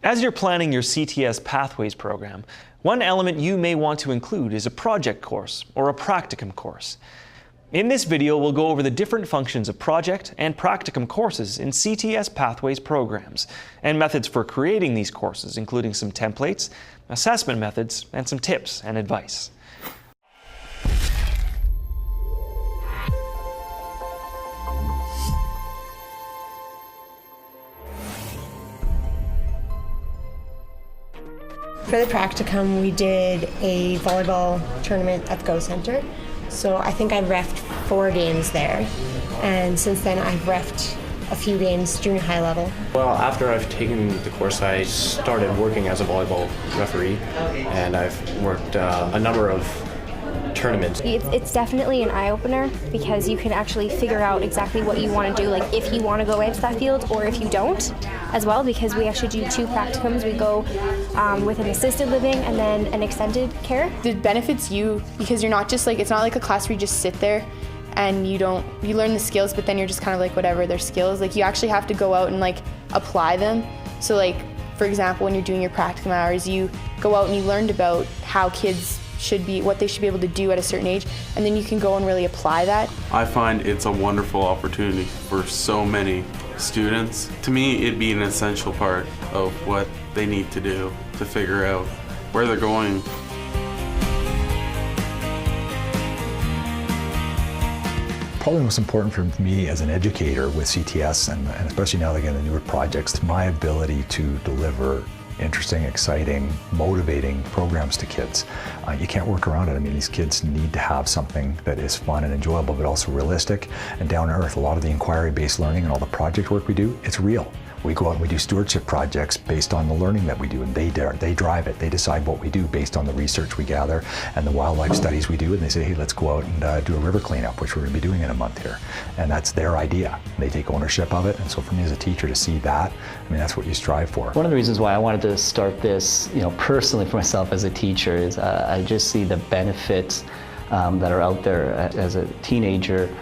As you're planning your CTS Pathways program, one element you may want to include is a project course or a practicum course. In this video, we'll go over the different functions of project and practicum courses in CTS Pathways programs and methods for creating these courses, including some templates, assessment methods, and some tips and advice. For the practicum, we did a volleyball tournament at the Go Center. So I think I reffed 4 games there. And since then, I've reffed a few games junior high level. Well, after I've taken the course, I started working as a volleyball referee, and I've worked a number of tournaments. It's definitely an eye-opener because you can actually figure out exactly what you want to do, like if you want to go into that field or if you don't as well, because we actually do 2 practicums. We go with an assisted living and then an extended care. It benefits you because you're not just like, it's not like a class where you just sit there and you learn the skills, but then you're just kind of like whatever their skills. Like you actually have to go out and like apply them. So like, for example, when you're doing your practicum hours, you go out and you learned about how kids what they should be able to do at a certain age, and then you can go and really apply that. I find it's a wonderful opportunity for so many students. To me, it'd be an essential part of what they need to do to figure out where they're going. Probably most important for me as an educator with CTS, and especially now that I get the newer projects, my ability to deliver interesting, exciting, motivating programs to kids. You can't work around it. I mean, these kids need to have something that is fun and enjoyable, but also realistic and down to earth. A lot of the inquiry-based learning and all the project work we do, it's real. We go out and we do stewardship projects based on the learning that we do, and they drive it. They decide what we do based on the research we gather and the wildlife studies we do, and they say, hey, let's go out and do a river cleanup, which we're going to be doing in a month here. And that's their idea. They take ownership of it, and so for me as a teacher to see that, I mean, that's what you strive for. One of the reasons why I wanted to start this, personally for myself as a teacher is I just see the benefits that are out there. As a teenager,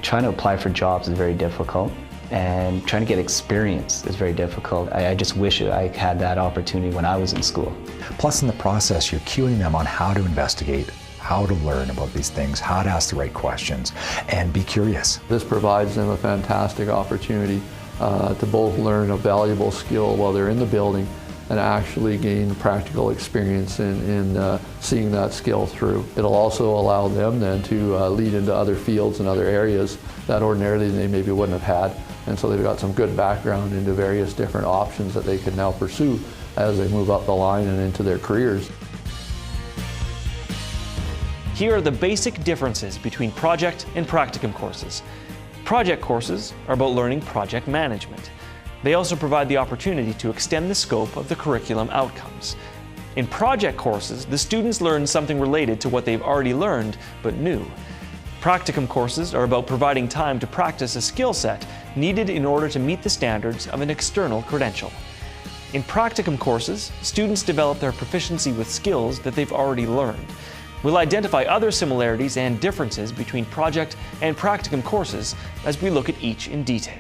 trying to apply for jobs is very difficult. And trying to get experience is very difficult. I just wish I had that opportunity when I was in school. Plus in the process, you're cueing them on how to investigate, how to learn about these things, how to ask the right questions, and be curious. This provides them a fantastic opportunity to both learn a valuable skill while they're in the building and actually gain practical experience in seeing that skill through. It'll also allow them then to lead into other fields and other areas that ordinarily they maybe wouldn't have had. And so they've got some good background into various different options that they can now pursue as they move up the line and into their careers. Here are the basic differences between project and practicum courses. Project courses are about learning project management. They also provide the opportunity to extend the scope of the curriculum outcomes. In project courses, the students learn something related to what they've already learned, but new. Practicum courses are about providing time to practice a skill set needed in order to meet the standards of an external credential. In practicum courses, students develop their proficiency with skills that they've already learned. We'll identify other similarities and differences between project and practicum courses as we look at each in detail.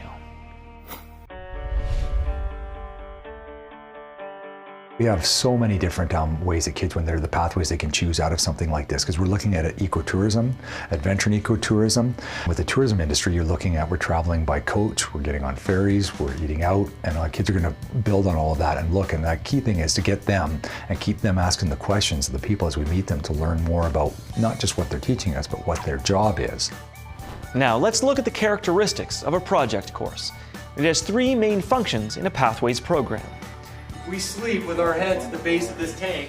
We have so many different ways that kids, when they're the pathways they can choose out of something like this, because we're looking at ecotourism, adventure and ecotourism. With the tourism industry, you're looking at, we're traveling by coach, we're getting on ferries, we're eating out, and our kids are going to build on all of that and look. And the key thing is to get them and keep them asking the questions of the people as we meet them to learn more about not just what they're teaching us, but what their job is. Now let's look at the characteristics of a project course. It has 3 main functions in a Pathways program. We sleep with our heads at the base of this tank,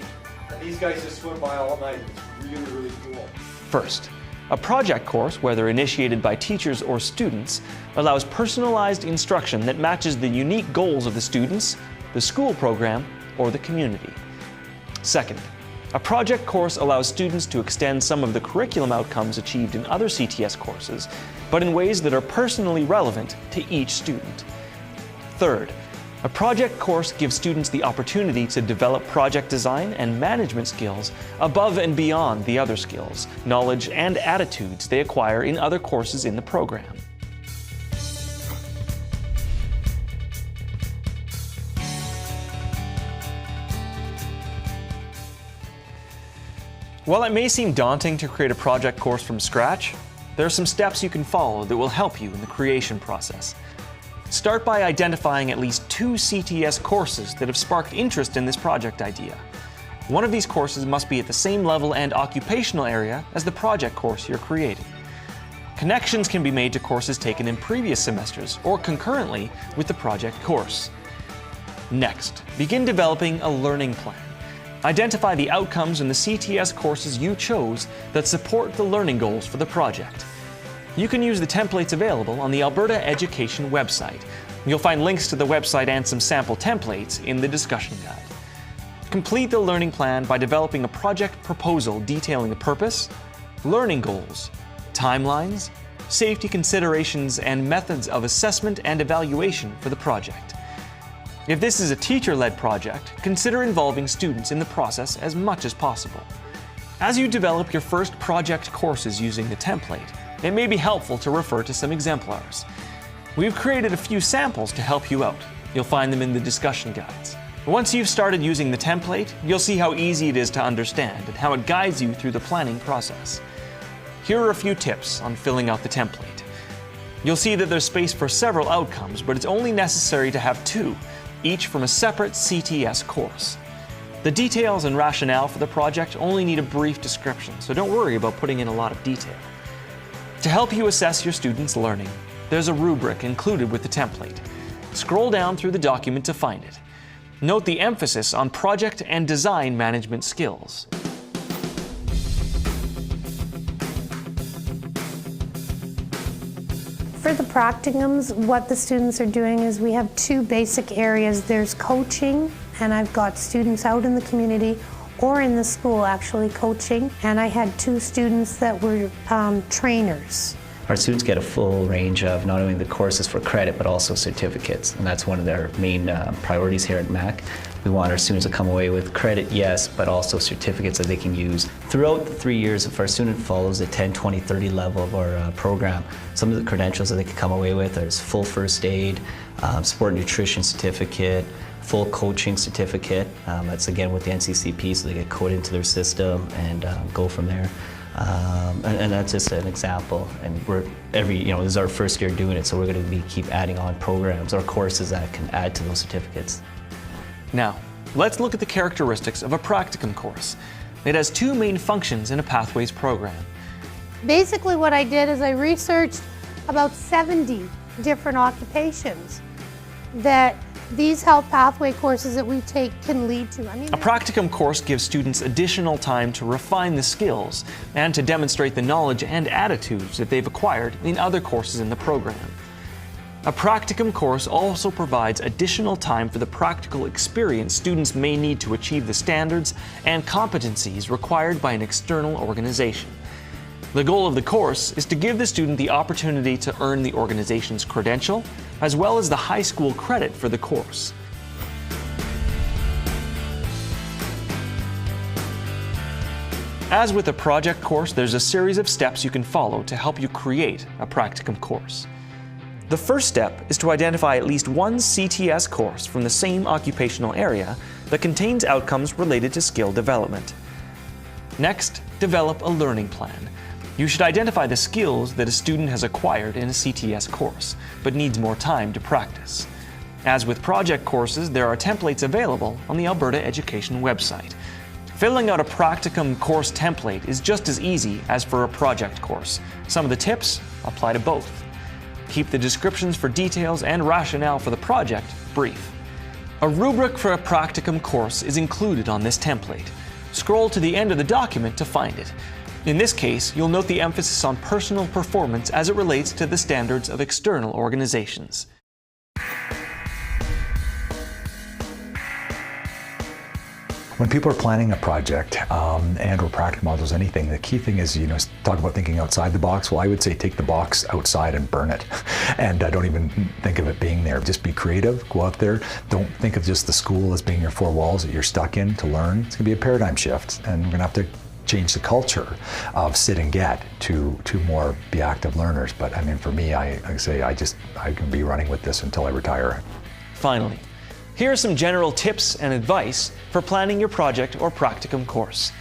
and these guys just swim by all night. It's really, really cool. First, a project course, whether initiated by teachers or students, allows personalized instruction that matches the unique goals of the students, the school program, or the community. Second, a project course allows students to extend some of the curriculum outcomes achieved in other CTS courses, but in ways that are personally relevant to each student. Third, a project course gives students the opportunity to develop project design and management skills above and beyond the other skills, knowledge, and attitudes they acquire in other courses in the program. While it may seem daunting to create a project course from scratch, there are some steps you can follow that will help you in the creation process. Start by identifying at least 2 CTS courses that have sparked interest in this project idea. One of these courses must be at the same level and occupational area as the project course you're creating. Connections can be made to courses taken in previous semesters or concurrently with the project course. Next, begin developing a learning plan. Identify the outcomes in the CTS courses you chose that support the learning goals for the project. You can use the templates available on the Alberta Education website. You'll find links to the website and some sample templates in the discussion guide. Complete the learning plan by developing a project proposal detailing the purpose, learning goals, timelines, safety considerations, and methods of assessment and evaluation for the project. If this is a teacher-led project, consider involving students in the process as much as possible. As you develop your first project courses using the template, it may be helpful to refer to some exemplars. We've created a few samples to help you out. You'll find them in the discussion guides. Once you've started using the template, you'll see how easy it is to understand and how it guides you through the planning process. Here are a few tips on filling out the template. You'll see that there's space for several outcomes, but it's only necessary to have 2, each from a separate CTS course. The details and rationale for the project only need a brief description, so don't worry about putting in a lot of detail. To help you assess your students' learning, there's a rubric included with the template. Scroll down through the document to find it. Note the emphasis on project and design management skills. For the practicums, what the students are doing is we have 2 basic areas. There's coaching, and I've got students out in the community or in the school actually coaching, and I had 2 students that were trainers. Our students get a full range of not only the courses for credit but also certificates, and that's one of their main priorities here at MAC. We want our students to come away with credit, yes, but also certificates that they can use. Throughout the 3 years, if our student follows the 10, 20, 30 level of our program, some of the credentials that they can come away with are full first aid, sport nutrition certificate, full coaching certificate. That's again with the NCCP, so they get coded into their system and go from there. And that's just an example. And this is our first year doing it, so we're going to keep adding on programs or courses that can add to those certificates. Now, let's look at the characteristics of a practicum course. It has 2 main functions in a Pathways program. Basically what I did is I researched about 70 different occupations that these health pathway courses that we take can lead to. A practicum course gives students additional time to refine the skills and to demonstrate the knowledge and attitudes that they've acquired in other courses in the program. A practicum course also provides additional time for the practical experience students may need to achieve the standards and competencies required by an external organization. The goal of the course is to give the student the opportunity to earn the organization's credential, as well as the high school credit for the course. As with a project course, there's a series of steps you can follow to help you create a practicum course. The first step is to identify at least 1 CTS course from the same occupational area that contains outcomes related to skill development. Next, develop a learning plan. You should identify the skills that a student has acquired in a CTS course, but needs more time to practice. As with project courses, there are templates available on the Alberta Education website. Filling out a practicum course template is just as easy as for a project course. Some of the tips apply to both. Keep the descriptions for details and rationale for the project brief. A rubric for a practicum course is included on this template. Scroll to the end of the document to find it. In this case, you'll note the emphasis on personal performance as it relates to the standards of external organizations. When people are planning a project and or practical modules, anything, the key thing is, talk about thinking outside the box. Well, I would say take the box outside and burn it. And don't even think of it being there. Just be creative, go out there. Don't think of just the school as being your 4 walls that you're stuck in to learn. It's gonna be a paradigm shift, and we're gonna have to change the culture of sit and get to more be active learners. But for me, I can be running with this until I retire. Finally, here are some general tips and advice for planning your project or practicum course.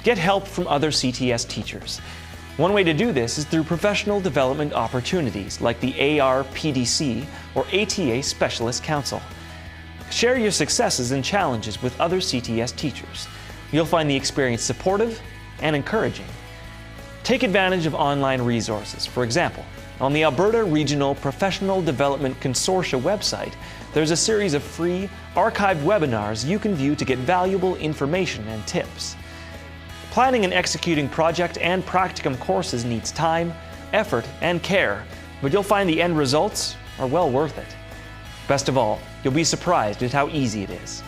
Get help from other CTS teachers. One way to do this is through professional development opportunities like the ARPDC or ATA Specialist Council. Share your successes and challenges with other CTS teachers. You'll find the experience supportive and encouraging. Take advantage of online resources. For example, on the Alberta Regional Professional Development Consortia website, there's a series of free, archived webinars you can view to get valuable information and tips. Planning and executing project and practicum courses needs time, effort, and care, but you'll find the end results are well worth it. Best of all, you'll be surprised at how easy it is.